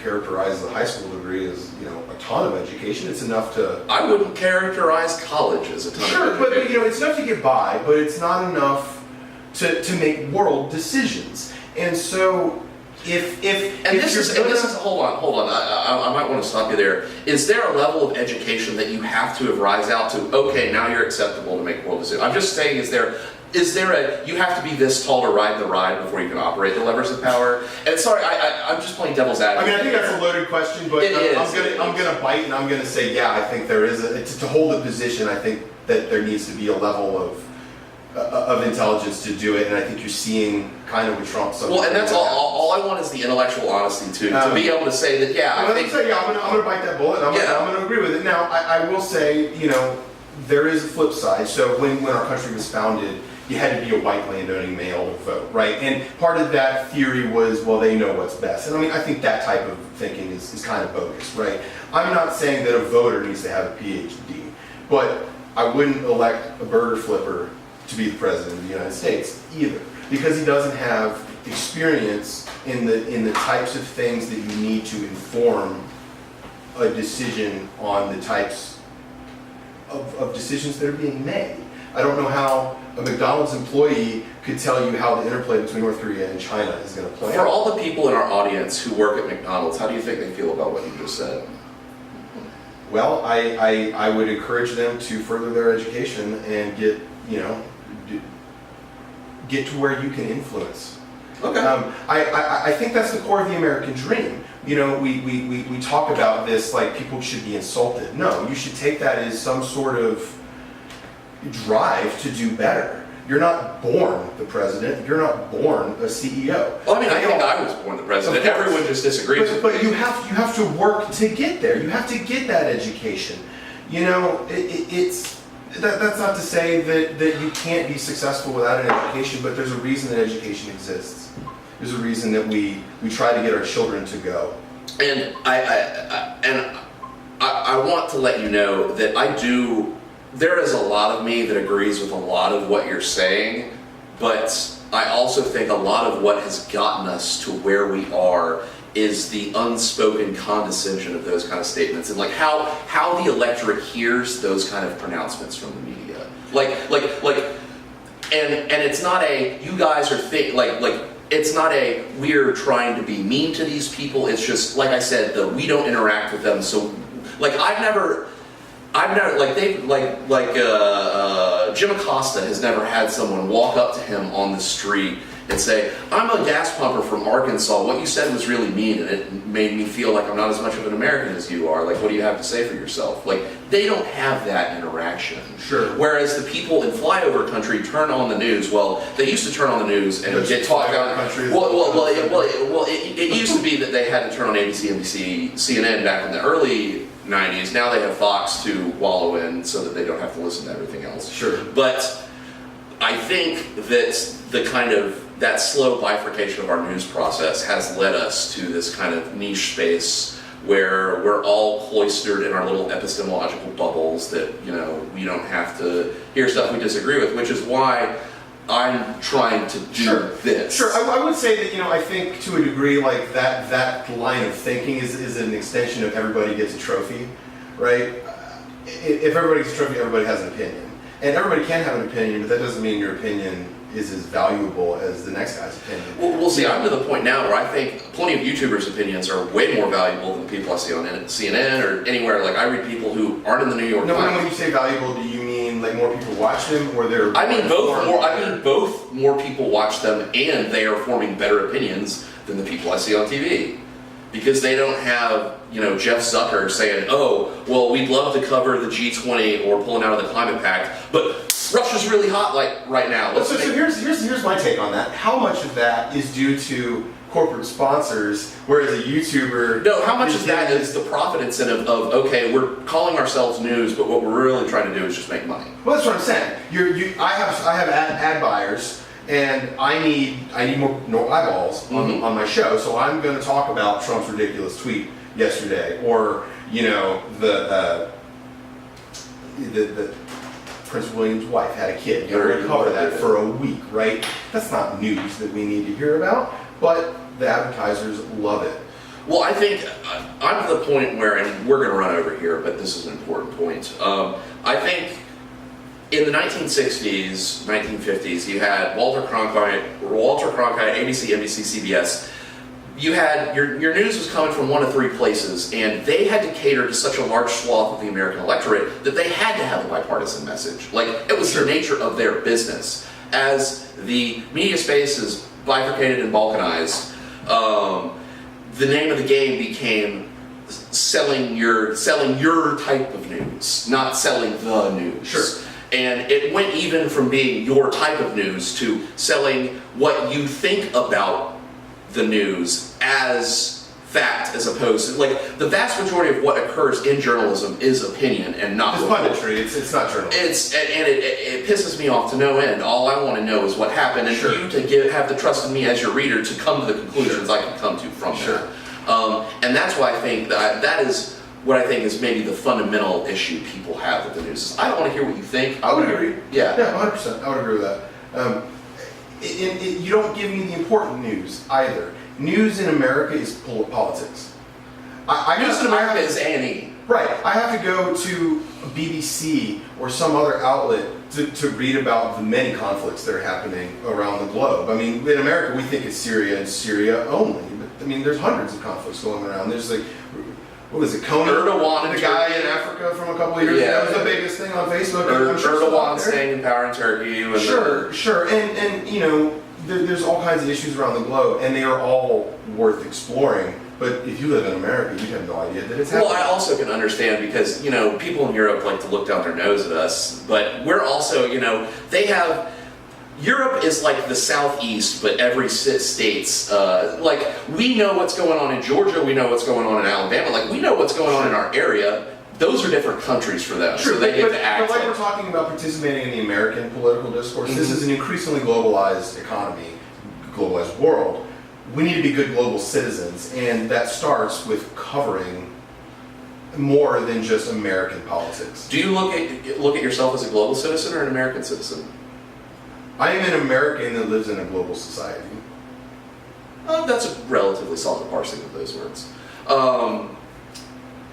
characterize the high school degree as, a ton of education. It's enough to... I wouldn't characterize college as a ton Sure, of but education. it's enough to get by, but it's not enough to make world decisions. And so hold on. I might want to stop you there. Is there a level of education that you have to have rise out to? Okay, now you're acceptable to make world decisions. I'm just saying, is there you have to be this tall to ride the ride before you can operate the levers of power? And sorry, I'm just playing devil's advocate. I think that's a loaded question, but I'm gonna bite and I'm gonna say, yeah, I think there is to hold a position. I think that there needs to be a level of intelligence to do it, and I think you're seeing kind of with Trump. Well, and that's all I want is the intellectual honesty to be able to say that. Yeah, I'm gonna bite that bullet. And I'm gonna agree with it. Now, I will say, there is a flip side. So when our country was founded, you had to be a white landowning male to vote, right? And part of that theory was, well, they know what's best. And I think that type of thinking is kind of bogus, right? I'm not saying that a voter needs to have a PhD, but I wouldn't elect a burger flipper to be the president of the United States either, because he doesn't have experience in the types of things that you need to inform a decision on the types of decisions that are being made. I don't know how a McDonald's employee could tell you how the interplay between North Korea and China is going to play out. For all the people in our audience who work at McDonald's, how do you think they feel about what you just said? Well, I would encourage them to further their education and get to where you can influence. Okay. I think that's the core of the American dream. We talk about this like people should be insulted. No, you should take that as some sort of drive to do better. You're not born the president. You're not born a CEO. Well, I think I was born the president. Everyone just disagrees with me. But you have to work to get there. You have to get that education. That's not to say that you can't be successful without an education, but there's a reason that education exists. There's a reason that we try to get our children to go. And I want to let you know that there is a lot of me that agrees with a lot of what you're saying, but I also think a lot of what has gotten us to where we are is the unspoken condescension of those kind of statements, and like how the electorate hears those kind of pronouncements from the media. And it's not a you guys are it's not a we're trying to be mean to these people. It's just like I said, we don't interact with them. So I've never Jim Acosta has never had someone walk up to him on the street and say, I'm a gas pumper from Arkansas. What you said was really mean, and it made me feel like I'm not as much of an American as you are. What do you have to say for yourself? They don't have that interaction. Sure. Whereas the people in flyover country turn on the news. Well, they used to turn on the news and get talked about. It used to be that they had to turn on ABC, NBC, CNN back in the early 90s. Now they have Fox to wallow in so that they don't have to listen to everything else. Sure. But I think that that slow bifurcation of our news process has led us to this kind of niche space where we're all cloistered in our little epistemological bubbles that, we don't have to hear stuff we disagree with, which is why I'm trying to do this. Sure, I would say that, I think to a degree, that line of thinking is an extension of everybody gets a trophy, right? If everybody gets a trophy, everybody has an opinion. And everybody can have an opinion, but that doesn't mean your opinion is as valuable as the next guy's opinion. Well, see, I'm to the point now where I think plenty of YouTubers' opinions are way more valuable than the people I see on CNN or anywhere. I read people who aren't in the New York Times. No, when you say valuable, do you mean more people watch them, or they're? I mean both. More people watch them, and they are forming better opinions than the people I see on TV, because they don't have Jeff Zucker saying, "Oh, well, we'd love to cover the G20 or pulling out of the climate pact, but Russia's really hot right now." So here's my take on that. How much of that is due to corporate sponsors, whereas a YouTuber? No, how much of that is the profit incentive of, okay, we're calling ourselves news, but what we're really trying to do is just make money. Well, that's what I'm saying. I have ad buyers, and I need more eyeballs on my show, so I'm going to talk about Trump's ridiculous tweet yesterday, or the Prince William's wife had a kid. We're going to cover that for a week, right? That's not news that we need to hear about, but the advertisers love it. Well, I think I'm at the point where, and we're going to run over here, but this is an important point. I think in the 1960s, 1950s, you had Walter Cronkite, ABC, NBC, CBS. You had your news was coming from one of three places, and they had to cater to such a large swath of the American electorate that they had to have a bipartisan message. Like, it was the nature of their business. As the media space is bifurcated and balkanized, the name of the game became selling your type of news, not selling the news. Sure. And it went even from being your type of news to selling what you think about the news as fact, as opposed to, like, the vast majority of what occurs in journalism is opinion and not It's punditry. It's not journalism. It pisses me off to no end. All I want to know is what happened, and Sure. you to have the trust in me as your reader to come to the conclusions I can come to from Sure. that. And that's why I think that is what I think is maybe the fundamental issue people have with the news. Is I don't want to hear what you think. I would agree. Yeah. Yeah, 100%. I would agree with that. You don't give me the important news either. News in America is politics. News in America is A&E. Right. I have to go to BBC or some other outlet to read about the many conflicts that are happening around the globe. I mean, in America, we think it's Syria and Syria only. But, I mean, there's hundreds of conflicts going around. There's like, what was it, Coney? Erdogan, the guy in Africa from a couple of years ago. That was the biggest thing on Facebook. Erdogan staying in power in Turkey. Sure. And you know, there's all kinds of issues around the globe, and they are all worth exploring. But if you live in America, you have no idea that it's happening. Well, I also can understand because, you know, people in Europe like to look down their nose at us, but we're also, you know, Europe is like the Southeast, but every state's, like, we know what's going on in Georgia, we know what's going on in Alabama, like, we know what's going on in our area. Those are different countries for them, Sure, so they get to act. But like we're talking about participating in the American political discourse, this is an increasingly globalized economy, globalized world. We need to be good global citizens, and that starts with covering more than just American politics. Do you look at yourself as a global citizen or an American citizen? I am an American that lives in a global society. That's a relatively solid parsing of those words.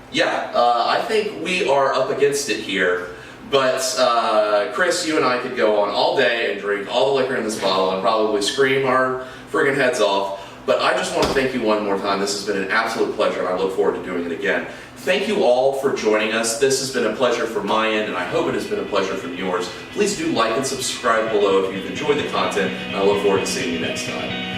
I think we are up against it here. But Chris, you and I could go on all day and drink all the liquor in this bottle and probably scream our friggin' heads off. But I just want to thank you one more time. This has been an absolute pleasure, and I look forward to doing it again. Thank you all for joining us. This has been a pleasure from my end, and I hope it has been a pleasure from yours. Please do like and subscribe below if you've enjoyed the content, and I look forward to seeing you next time.